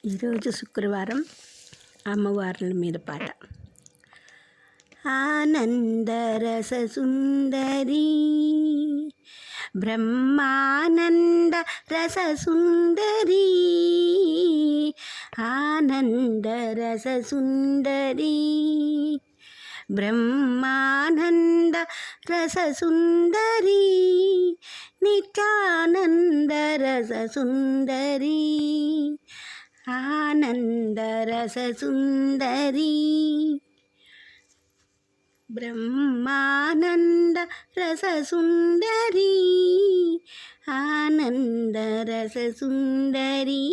ఈరోజు శుక్రవారం అమ్మవార్ల మీద పాట. ఆనందరస సుందరి బ్రహ్మానంద రస సుందరి, ఆనందరస సుందరి బ్రహ్మానంద రస సుందరి, నిత్యానంద రస సుందరి, ఆనంద రస సుందరి బ్రహ్మానంద రస సుందరి, ఆనంద రస సుందరి.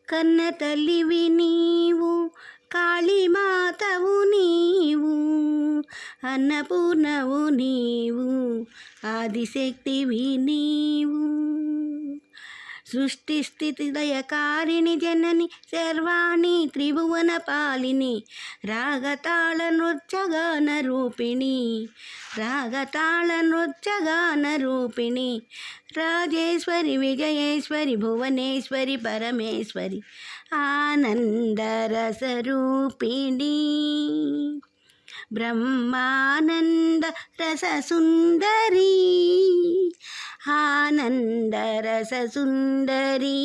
కన్న తల్లివి నీవు, కాళీమాతవు నీవు, అన్నపూర్ణవు నీవు, ఆదిశక్తివి నీవు, సృష్టి స్థితి దయకారిణి జనని సర్వాణి త్రిభువన పాలిని, రాగతాళ నృత్యగాన రూపిణి, రాగతాళ నృత్యగాన రూపిణి, రాజేశ్వరి విజయేశ్వరి భువనేశ్వరి పరమేశ్వరి, ఆనందరస రూపిణి బ్రహ్మానంద రస సుందరి, ఆనంద రస సుందరి.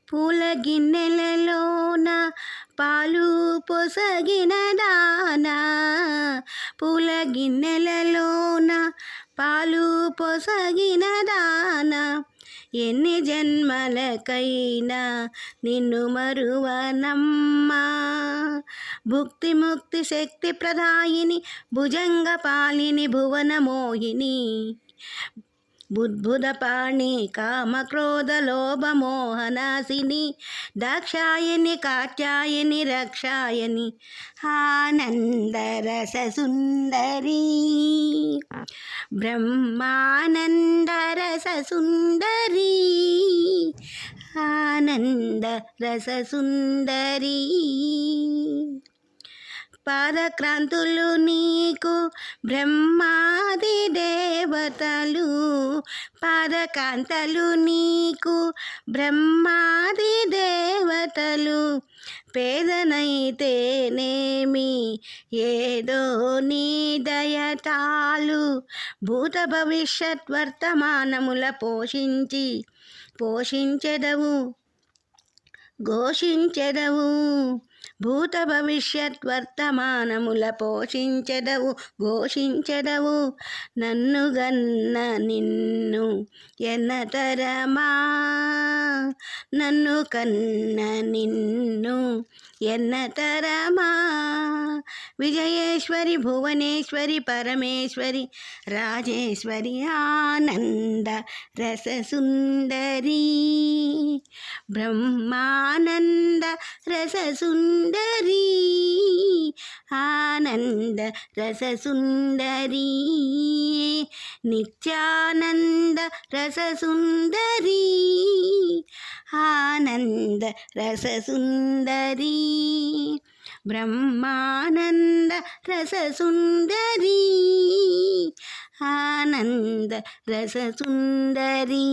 పూల గిన్నెలలోన పాలు పొసగిన దానా, పూల గిన్నెలలోన పాలు పొసగిన దానా, ఎన్ని జన్మలకైనా నిన్ను మరువనమ్మా, భుక్తి ముక్తి శక్తి ప్రదాయిని భుజంగ పాలిని భువన మోహిని, బుద్భుద పాణి కామ క్రోధ లోభ మోహనాశిని, దాక్షాయని కాత్యాయని రక్షాయని, ఆనంద రస సుందరి బ్రహ్మానంద రస సుందరి, ఆనంద రస సుందరి. పాదక్రాంతులు నీకు బ్రహ్మాది దేవతలు, పాదకాంతలు నీకు బ్రహ్మాది దేవతలు, పేదనైతేనేమి ఏదో నీ దయతాలు, భూత భవిష్యత్ వర్తమానముల పోషించెదవు ఘోషించెదవు, భూత భవిష్యత్ వర్తమానముల పోషించెదవు ఘోషించెదవు, నన్ను గన్న నిన్ను ఎన్నతరమా, నన్ను కన్న నిన్ను ఎన్నతరమా, విజయేశ్వరి భువనేశ్వరి పరమేశ్వరి రాజేశ్వరి, ఆనంద రస సుందరి బ్రహ్మానంద రస సుందరి, ఆనంద రస సుందరి, నిత్యానంద రస సుందరి, ఆనంద రస సుందరి బ్రహ్మానంద రస సుందరి, ఆనంద రస సుందరి.